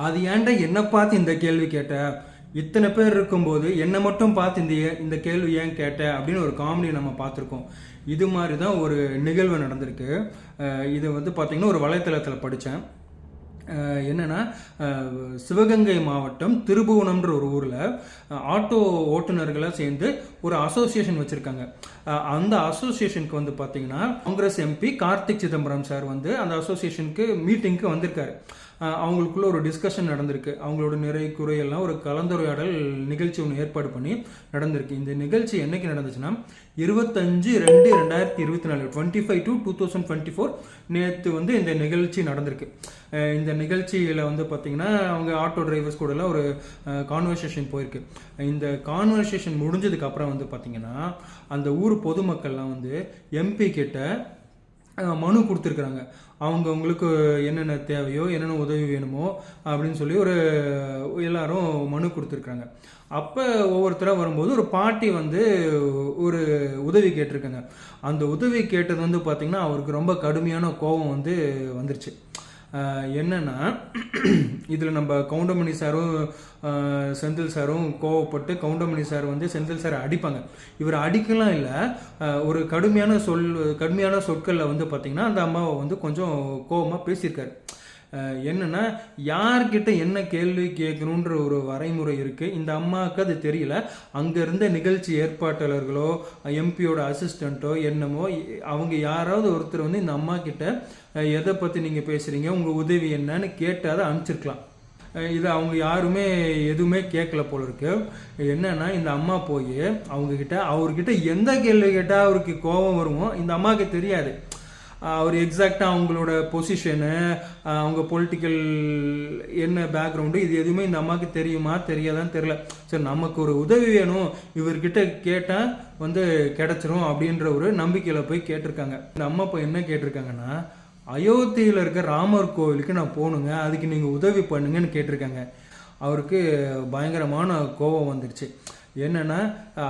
அது ஏன்டா என்ன பார்த்து இந்த கேள்வி கேட்ட, இத்தனை பேர் இருக்கும்போது என்னை மட்டும் பார்த்து இந்த கேள்வி ஏன் கேட்ட அப்படின்னு ஒரு காமெடி நம்ம பார்த்துருக்கோம். இது மாதிரி தான் ஒரு நிகழ்வு நடந்திருக்கு. இது வந்து பார்த்திங்கன்னா ஒரு வலைத்தளத்தில் படித்தேன். என்னென்னா, சிவகங்கை மாவட்டம் திருபுவனம்ன்ற ஒரு ஊரில் ஆட்டோ ஓட்டுநர்களை சேர்ந்து ஒரு அசோசியேஷன் வச்சுருக்காங்க. அந்த அசோசியேஷனுக்கு வந்து பார்த்திங்கன்னா காங்கிரஸ் எம்பி கார்த்திக் சிதம்பரம் சார் வந்து அந்த அசோசியேஷனுக்கு மீட்டிங்க்கு வந்திருக்காரு. அவங்களுக்குள்ள ஒரு டிஸ்கஷன் நடந்திருக்கு. அவங்களோட நிறை குறையெல்லாம் ஒரு கலந்துரையாடல் நிகழ்ச்சி ஒன்று ஏற்பாடு பண்ணி நடந்திருக்கு. இந்த நிகழ்ச்சி என்னைக்கு நடந்துச்சுன்னா 25/2/2024 25 to 2024 நேற்று வந்து இந்த நிகழ்ச்சி நடந்திருக்கு. இந்த நிகழ்ச்சியில் வந்து பார்த்திங்கன்னா அவங்க ஆட்டோ டிரைவர்ஸ் கூடலாம் ஒரு கான்வர்சேஷன் போயிருக்கு. இந்த கான்வர்சேஷன் முடிஞ்சதுக்கு அப்புறம் வந்து பார்த்திங்கன்னா அந்த ஊர் பொதுமக்கள்லாம் வந்து எம்பி கிட்ட மனு கொடுத்துருக்குறாங்க. அவங்களுக்கு என்னென்ன தேவையோ என்னென்ன உதவி வேணுமோ அப்படின்னு சொல்லி எல்லாரும் மனு கொடுத்துருக்குறாங்க. அப்போ ஒவ்வொருத்தராக வரும்போது ஒரு பாட்டி வந்து ஒரு உதவி கேட்டிருக்காங்க. அந்த உதவி கேட்டது வந்து பார்த்திங்கன்னா அவருக்கு ரொம்ப கடுமையான கோபம் வந்து வந்துருச்சு. என்னன்னா, இதில் நம்ம கவுண்டமணி சாரும் செந்தில் சாரும் கோவப்பட்டு கவுண்டமணி சார் வந்து செந்தில் சாரை அடிப்பாங்க. இவர் அடிக்கலாம் இல்லை, ஒரு கடுமையான சொற்களில் வந்து பார்த்திங்கன்னா அந்த அம்மாவை வந்து கொஞ்சம் கோபமாக பேசியிருக்காரு. என்னன்னா, யார்கிட்ட என்ன கேள்வி கேட்கணுன்ற ஒரு வரைமுறை இருக்குது. இந்த அம்மாவுக்கு அது தெரியல. அங்கே இருந்த நிகழ்ச்சி ஏற்பாட்டாளர்களோ எம்பியோட அசிஸ்டண்ட்டோ என்னமோ அவங்க யாராவது ஒருத்தர் வந்து இந்த அம்மா கிட்ட எதை பற்றி நீங்கள் பேசுகிறீங்க, உங்கள் உதவி என்னன்னு கேட்டு அதை அனுப்பிச்சிருக்கலாம். இது அவங்க யாருமே எதுவுமே கேட்கல போல இருக்கு. என்னன்னா, இந்த அம்மா போய் அவர்கிட்ட எந்த கேள்வி கேட்டால் அவருக்கு கோபம் வருமோ இந்த அம்மாவுக்கு தெரியாது. அவர் எக்ஸாக்டாக அவங்களோட பொசிஷனு, அவங்க பொலிட்டிக்கல் என்ன பேக்ரவுண்டு, இது எதுவுமே இந்த அம்மாவுக்கு தெரியுமா தெரியாதான்னு தெரில. சரி, நமக்கு ஒரு உதவி வேணும், இவர்கிட்ட கேட்டால் வந்து கிடச்சிரும் அப்படின்ற ஒரு நம்பிக்கையில் போய் கேட்டிருக்காங்க. இந்த அம்மா இப்போ என்ன கேட்டிருக்காங்கன்னா, அயோத்தியில் இருக்க ராமர் கோவிலுக்கு நான் போகணுங்க, அதுக்கு நீங்கள் உதவி பண்ணுங்கன்னு கேட்டிருக்காங்க. அவருக்கு பயங்கரமான கோபம் வந்துடுச்சு. என்னென்னா,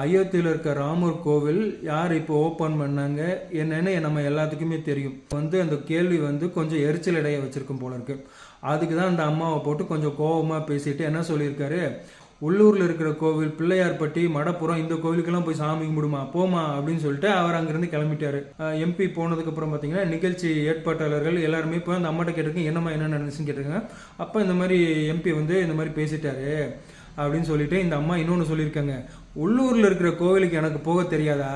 அயோத்தியில் இருக்க ராமர் கோவில் யார் இப்போ ஓப்பன் பண்ணாங்க என்னன்னு நம்ம எல்லாத்துக்குமே தெரியும். வந்து அந்த கேள்வி வந்து கொஞ்சம் எரிச்சல் இடைய வச்சுருக்கும் போல இருக்கு. அதுக்கு தான் அந்த அம்மாவை போட்டு கொஞ்சம் கோபமாக பேசிட்டு என்ன சொல்லியிருக்காரு, உள்ளூரில் இருக்கிற கோவில் பிள்ளையார்பட்டி மடப்புறம் இந்த கோவிலுக்கெல்லாம் போய் சாமி கும்பிடுமா போமா அப்படின்னு சொல்லிட்டு அவர் அங்கேருந்து கிளம்பிட்டாரு. எம்பி போனதுக்கப்புறம் பார்த்தீங்கன்னா நிகழ்ச்சி ஏற்பாட்டாளர்கள் எல்லாருமே போய் அந்த அம்மாட்ட கேட்டிருக்கேன், என்ன நடந்துச்சுன்னு கேட்டிருக்காங்க. அப்போ இந்த மாதிரி எம்பி வந்து இந்த மாதிரி பேசிட்டாரு அப்படின்னு சொல்லிட்டு இந்த அம்மா இன்னொன்று சொல்லியிருக்காங்க, உள்ளூரில் இருக்கிற கோவிலுக்கு எனக்கு போக தெரியாதா,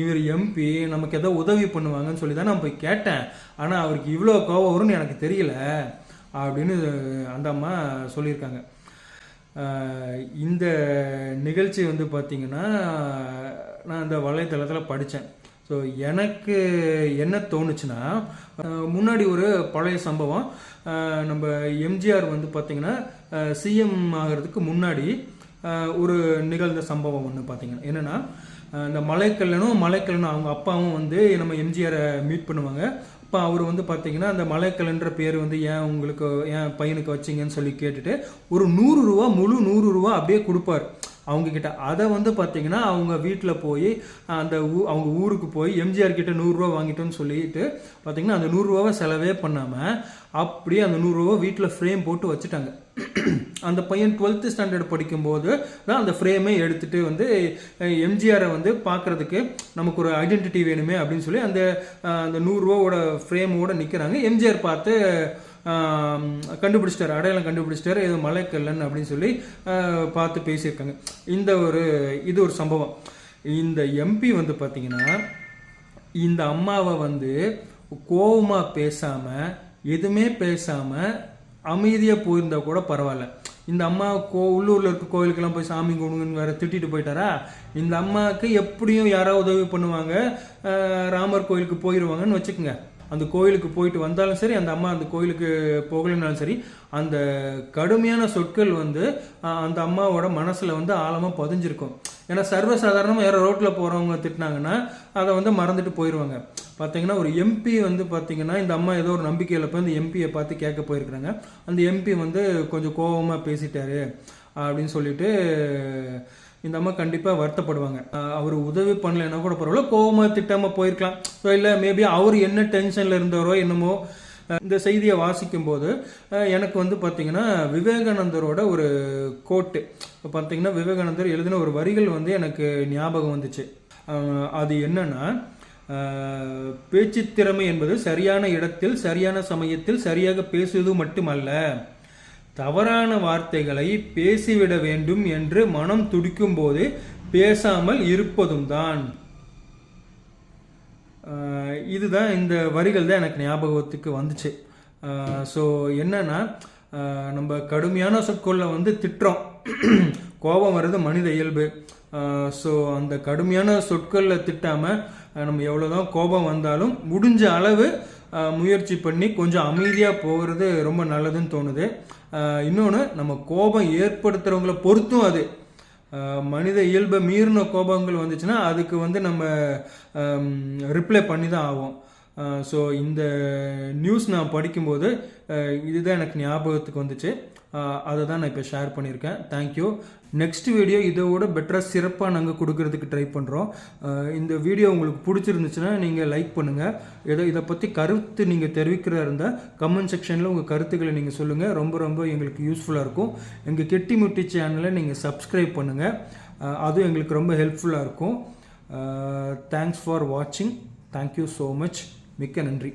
இவர் எம்பி நமக்கு ஏதோ உதவி பண்ணுவாங்கன்னு சொல்லி தான் நான் போய் கேட்டேன், ஆனால் அவருக்கு இவ்வளோ கோவம் வரும்னு எனக்கு தெரியல அப்படின்னு அந்த அம்மா சொல்லியிருக்காங்க. இந்த நிகழ்ச்சி வந்து பார்த்திங்கன்னா நான் அந்த வலைத்தளத்தில் படித்தேன். ஸோ எனக்கு என்ன தோணுச்சுன்னா, முன்னாடி ஒரு பழைய சம்பவம், நம்ம எம்ஜிஆர் வந்து பார்த்திங்கன்னா சிஎம் ஆகிறதுக்கு முன்னாடி ஒரு நிகழ்ந்த சம்பவம் ஒன்று பார்த்திங்கன்னா என்னென்னா, இந்த மலைக்கல்லனும் அவங்க அப்பாவும் வந்து நம்ம எம்ஜிஆரை மீட் பண்ணுவாங்க. அப்போ அவர் வந்து பார்த்திங்கன்னா அந்த மலைக்கல்ன்ற பேர் வந்து ஏன் பையனுக்கு வச்சிங்கன்னு சொல்லி கேட்டுட்டு ஒரு 100 ரூபா, முழு 100 ரூபா அப்படியே கொடுப்பார் அவங்கக்கிட்ட. அதை வந்து பார்த்திங்கன்னா அவங்க வீட்டில் போய் அவங்க ஊருக்கு போய் எம்ஜிஆர் கிட்ட 100 ரூபா வாங்கிட்டோன்னு சொல்லிட்டு பார்த்திங்கன்னா அந்த 100 ரூபாவை செலவே பண்ணாமல் அப்படியே அந்த 100 ரூபா வீட்டில் ஃப்ரேம் போட்டு வச்சுட்டாங்க. அந்த பையன் 12th ஸ்டாண்டர்ட் படிக்கும்போது தான் அந்த ஃப்ரேமே எடுத்துகிட்டு வந்து எம்ஜிஆரை வந்து பார்க்குறதுக்கு நமக்கு ஒரு ஐடென்டிட்டி வேணுமே அப்படின்னு சொல்லி அந்த 100 ரூபாவோட ஃப்ரேமோடு நிற்கிறாங்க. எம்ஜிஆர் பார்த்து கண்டுபிடிச்சிட்டாரு, அடையாளம் கண்டுபிடிச்சிட்டாரு, இது மலைக்கல்லன் அப்படின்னு சொல்லி பார்த்து பேசியிருக்காங்க. இது ஒரு சம்பவம். இந்த எம்பி வந்து பார்த்திங்கன்னா இந்த அம்மாவை வந்து கோபமாக பேசாமல் எதுவுமே பேசாமல் அமைதியாக போயிருந்தா கூட பரவாயில்ல. இந்த அம்மா உள்ளூரில் இருக்க கோவிலுக்கெல்லாம் போய் சாமி கும்பிடுங்கன்னு வேற திட்டிட்டு போயிட்டாரா. இந்த அம்மாவுக்கு எப்படியும் யாராவது உதவி பண்ணுவாங்க, ராமர் கோயிலுக்கு போயிடுவாங்கன்னு வச்சுக்கோங்க. அந்த கோயிலுக்கு போயிட்டு வந்தாலும் சரி, அந்த அம்மா அந்த கோயிலுக்கு போகலைன்னாலும் சரி, அந்த கடுமையான சொற்கள் வந்து அந்த அம்மாவோட மனசில் வந்து ஆழமாக பதிஞ்சிருக்கும். ஏன்னா சர்வசாதாரணமாக யாரோ ரோட்டில் போகிறவங்க திட்டினாங்கன்னா அதை வந்து மறந்துட்டு போயிடுவாங்க. பார்த்தீங்கன்னா ஒரு எம்பி வந்து பார்த்தீங்கன்னா இந்த அம்மா ஏதோ ஒரு நம்பிக்கையில் போய் அந்த எம்பியை பார்த்து கேட்க போயிருக்கிறாங்க. அந்த எம்பி வந்து கொஞ்சம் கோபமாக பேசிட்டாரு அப்படின்னு சொல்லிட்டு இந்த அம்மா கண்டிப்பாக வருத்தப்படுவாங்க. அவர் உதவி பண்ணலைன்னா கூட பரவாயில்ல, கோவமாக திட்டாமல் போயிருக்கலாம். ஸோ இல்லை மேபி அவர் என்ன டென்ஷனில் இருந்தவரோ என்னமோ இந்த செய்தியை வாசிக்கும்போது எனக்கு வந்து பார்த்திங்கன்னா விவேகானந்தரோட ஒரு கோட்டு இப்போ பார்த்திங்கன்னா விவேகானந்தர் எழுதின ஒரு வரிகள் வந்து எனக்கு ஞாபகம் வந்துச்சு. அது என்னன்னா, பேச்சு திறமை என்பது சரியான இடத்தில் சரியான சமயத்தில் சரியாக பேசுவது மட்டுமல்ல, தவறான வார்த்தைகளை பேசிவிட வேண்டும் என்று மனம் துடிக்கும் போது பேசாமல் இருப்பதும் தான். இதுதான் இந்த வரிகள் தான் எனக்கு ஞாபகத்துக்கு வந்துச்சு. ஸோ என்னன்னா, நம்ம கடுமையான சொற்களில் வந்து திட்டுறோம். கோபம் வர்றது மனித இயல்பு. ஸோ அந்த கடுமையான சொற்களில் திட்டாமல் நம்ம எவ்வளோதான் கோபம் வந்தாலும் முடிஞ்ச அளவு முயற்சி பண்ணி கொஞ்சம் அமைதியாக போகிறது ரொம்ப நல்லதுன்னு தோணுது. இன்னொன்று, நம்ம கோபம் ஏற்படுத்துகிறவங்கள பொறுத்தும் அது மனித இயல்பை மீறின கோபங்கள் வந்துச்சுன்னா அதுக்கு வந்து நம்ம ரிப்ளை பண்ணி தான் ஆகும். ஸோ இந்த நியூஸ் நான் படிக்கும்போது இதுதான் எனக்கு ஞாபகத்துக்கு வந்துச்சு. அதை தான் நான் இப்போ ஷேர் பண்ணியிருக்கேன். தேங்க்யூ. நெக்ஸ்ட் வீடியோ இதோட பெட்டராக சிறப்பாக நாங்கள் கொடுக்கறதுக்கு ட்ரை பண்ணுறோம். இந்த வீடியோ உங்களுக்கு பிடிச்சிருந்துச்சுன்னா நீங்கள் லைக் பண்ணுங்கள். இதை பற்றி கருத்து நீங்கள் தெரிவிக்கிறதா இருந்தால் கமெண்ட் செக்ஷனில் உங்கள் கருத்துக்களை நீங்கள் சொல்லுங்கள். ரொம்ப ரொம்ப எங்களுக்கு யூஸ்ஃபுல்லாக இருக்கும். எங்கள் கெட்டி முட்டி சேனலை நீங்கள் சப்ஸ்கிரைப் பண்ணுங்கள். அதுவும் எங்களுக்கு ரொம்ப ஹெல்ப்ஃபுல்லாக இருக்கும். தேங்க்ஸ் ஃபார் வாட்சிங். Thank you so much. மிக்க நன்றி.